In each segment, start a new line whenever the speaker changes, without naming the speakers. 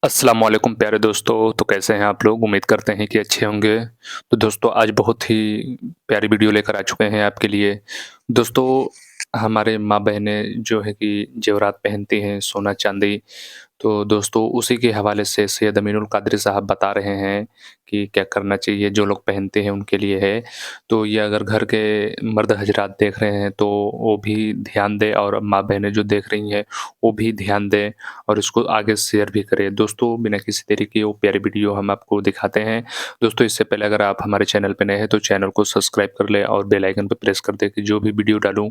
अस्सलाम वालेकुम प्यारे दोस्तों। तो कैसे हैं आप लोग? उम्मीद करते हैं कि अच्छे होंगे। तो दोस्तों आज बहुत ही प्यारी वीडियो लेकर आ चुके हैं आपके लिए। दोस्तों हमारे माँ-बहनें जो है कि ज़ेवरात पहनती हैं, सोना-चांदी। तो दोस्तों उसी के हवाले से सैयद अमीनुल कादरी साहब बता रहे हैं कि क्या करना चाहिए, जो लोग पहनते हैं उनके लिए है। तो ये अगर घर के मर्द हज़रात देख रहे हैं तो वो भी ध्यान दें, और माँ-बहनें जो देख रही हैं वो भी ध्यान दें और इसको आगे शेयर भी करें। दोस्तों बिना किसी देरी के वो प्यारी वीडियो हम आपको दिखाते हैं। दोस्तों इससे पहले अगर आप हमारे चैनल पे नए हैं तो चैनल को सब्सक्राइब कर लें और बेल आइकन पे प्रेस कर दें कि जो भी वीडियो डालूँ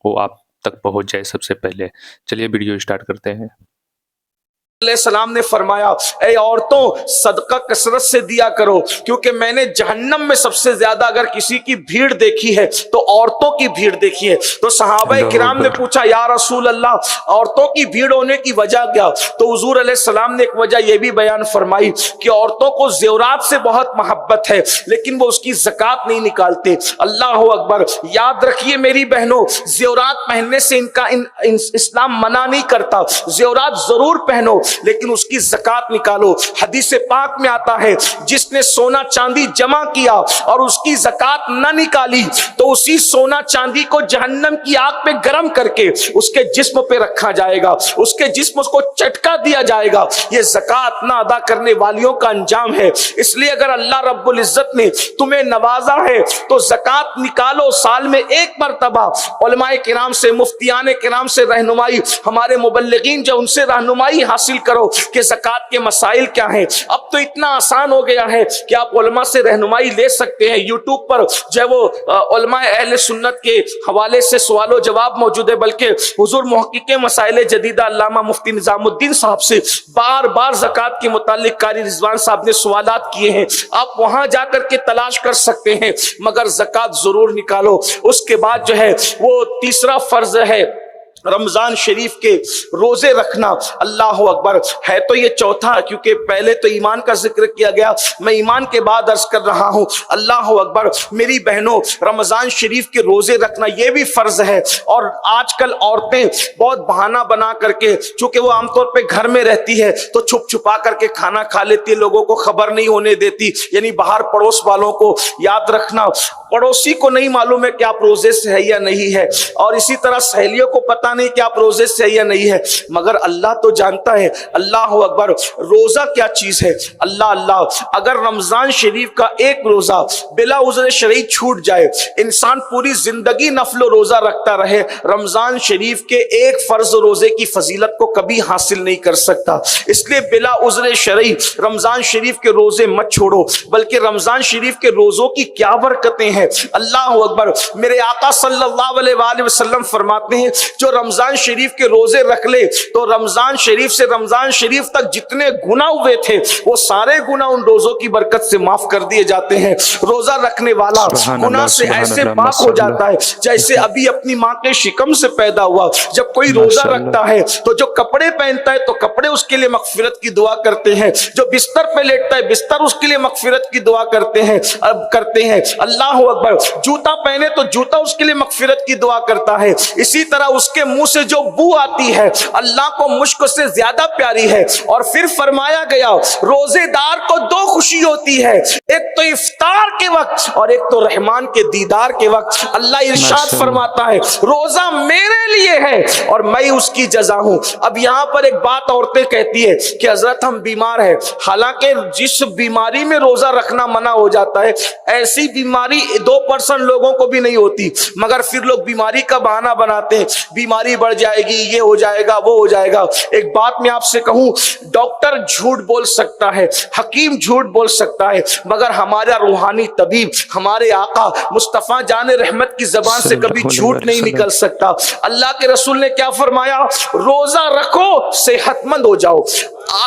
वो आप तक पहुँच जाए सबसे पहले। चलिए वीडियो स्टार्ट करते हैं।
सलाम ने फरमाया, ए औरतों सदका कसरत से दिया करो, क्योंकि मैंने जहन्नम में सबसे ज्यादा अगर किसी की भीड़ देखी है तो औरतों की भीड़ देखी है। तो सहाबा किराम ने पूछा, या रसूल अल्लाह, औरतों की भीड़ होने की वजह क्या? तो हुजूर अलैहि सलाम ने एक वजह यह भी बयान फरमाई कि औरतों को ज़ेवरात से बहुत मोहब्बत है, लेकिन वो उसकी ज़कात नहीं निकालते। अल्लाह अकबर। याद रखिए मेरी बहनों, ज़ेवरात पहनने से इस्लाम मना नहीं करता। ज़ेवरात जरूर पहनो, लेकिन उसकी ज़कात निकालो। हदीस पाक में आता है, जिसने सोना चांदी जमा किया और उसकी ज़कात न निकाली तो उसी सोना चांदी को जहन्नम की आग पे गर्म करके उसके जिस्म पे रखा जाएगा, उसके जिस्म को चटका दिया जाएगा। ये ज़कात ना अदा करने वालियों का अंजाम है। इसलिए अगर अल्लाह रब्बुल इज्जत ने तुम्हें नवाजा है तो ज़कात निकालो। साल में एक मरतबा उलमाए किराम से, मुफ्तियान किराम से रहनुमाई, हमारे मुबल्लिगीन जो उनसे रहनुमाई हासिल करो कि ज़कात के मसाइल क्या हैं। अब तो इतना आसान हो गया है कि आप उलमा से रहनुमाई ले सकते हैं। यूट्यूब पर जो है वो उलमाए अहले सुन्नत के हवाले से सवालो जवाब मौजूद है, बल्कि हुजूर मुहक्किक मसाइल जदीदा अल्लामा मुफ्ती निजामुद्दीन साहब से बार बार ज़कात के मुतालिक कारी रिजवान साहब ने सवालात किए हैं। आप वहां जाकर के तलाश कर सकते हैं, मगर ज़कात जरूर निकालो। उसके बाद जो है वो तीसरा फर्ज है रमजान शरीफ के रोजे रखना। अल्लाह अकबर। है तो ये चौथा, क्योंकि पहले तो ईमान का जिक्र किया गया, मैं ईमान के बाद अर्ज कर रहा हूं। अल्लाह अकबर। मेरी बहनों, रमजान शरीफ के रोजे रखना ये भी फर्ज है। और आजकल औरतें बहुत बहाना बना करके, चूंकि वो आमतौर पे घर में रहती है तो छुप छुपा करके खाना खा लेती है, लोगों को खबर नहीं होने देती, यानी बाहर पड़ोस वालों को। याद रखना, पड़ोसी को नहीं मालूम है कि आप रोजे से है या नहीं है, और इसी तरह सहेलियों को पता नहीं कि आप रोजे से है या नहीं है, मगर अल्लाह तो जानता है। अल्लाह अकबर। रोजा क्या चीज है? अल्लाह अल्लाह। अगर रमजान शरीफ का एक रोजा बिला उज़्र शरई छूट जाए, इंसान पूरी जिंदगी नफल रोजा रखता रहे, रमजान शरीफ के एक फर्ज रोजे की फजीलत को कभी हासिल नहीं कर सकता। इसलिए बिला उज़्र शरई रमजान शरीफ के रोजे मत छोड़ो, बल्कि रमजान शरीफ के रोजों की क्या बरकतें हैं। अल्लाह अकबर। मेरे आका सल्लल्लाहु अलैहि वसल्लम फरमाते हैं, जो रमजान शरीफ के रोजे रख ले तो रमजान शरीफ से रमजान शरीफ तक जितने गुनाह हुए थे वो सारे गुनाह उन रोजों की बरकत से माफ कर दिए जाते हैं। रोजा रखने वाला गुनाह से ऐसे पाक हो जाता है जैसे अभी अपनी माँ के शिकम से पैदा हुआ। जब कोई रोजा रखता है तो जो कपड़े पहनता है तो कपड़े उसके लिए मगफिरत की दुआ करते हैं, जो बिस्तर पे लेटता है बिस्तर उसके लिए मगफिरत की दुआ करते हैं। अल्लाह अकबर। जूता पहने तो जूता उसके लिए मगफिरत की दुआ करता है। इसी तरह उसके मुंह से जो बू आती है अल्लाह को मुश्क से ज्यादा प्यारी है। और फिर फरमाया गया, रोजेदार को दो खुशी होती है, एक तो इफ्तार के वक्त और एक तो रहमान के दीदार के वक्त। अल्लाह इरशाद फरमाता है, रोजा मेरे लिए है और मैं उसकी जजा हूं। अब यहां पर एक बात औरतें कहती है कि हजरत हम बीमार हैं, हालांकि जिस बीमारी में रोजा रखना मना हो जाता है ऐसी बीमारी 2% लोगों को भी नहीं होती, मगर फिर लोग बीमारी का बहाना बनाते हैं, बीमारी बढ़ जाएगी, ये हो जाएगा, वो हो जाएगा। एक बात मैं आपसे कहूं, डॉक्टर झूठ बोल सकता है, हकीम झूठ बोल सकता है, मगर हमारा रूहानी तबीब, हमारे आका मुस्तफा जान रहमत की जबान से कभी झूठ नहीं निकल सकता। अल्लाह के रसूल ने क्या फरमाया? रोजा रखो, सेहतमंद हो जाओ।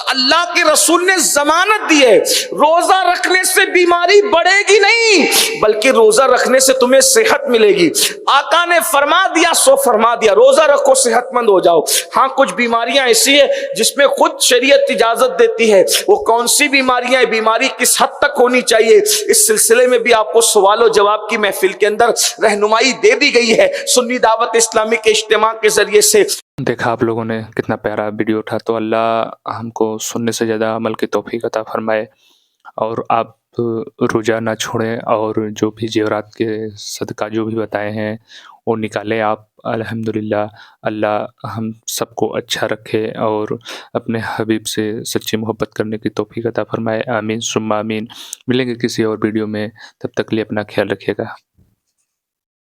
अल्लाह के रसूल ने जमानत दी है, रोजा रखने से बीमारी बढ़ेगी नहीं, बल्कि रोजा रखने से तुम्हें सेहत मिलेगी। आका ने फरमा दिया सो फरमा दिया, रोजा रखो, सेहतमंद हो जाओ। हाँ, कुछ बीमारियां ऐसी है जिसमें खुद शरीयत इजाजत देती है। वो कौन सी बीमारियां, बीमारी किस हद तक होनी चाहिए, इस सिलसिले में भी आपको सवाल जवाब की महफिल के अंदर रहनुमाई दे दी गई है सुन्नी दावत इस्लामी के इज्तिमा के जरिए से।
देखा आप लोगों ने कितना प्यारा वीडियो था। तो अल्लाह हमको सुनने से ज़्यादा अमल की तौफ़ीक अता फ़रमाए और आप रोज़ा ना छोड़ें और जो भी ज़ेवरात के सदका जो भी बताए हैं वो निकालें आप। अल्हम्दुलिल्लाह, अल्लाह हम सबको अच्छा रखे और अपने हबीब से सच्ची मोहब्बत करने की तौफ़ीक अता फ़रमाए। आमीन सुम्मा आमीन। मिलेंगे किसी और वीडियो में, तब तक के लिए अपना ख़्याल रखिएगा।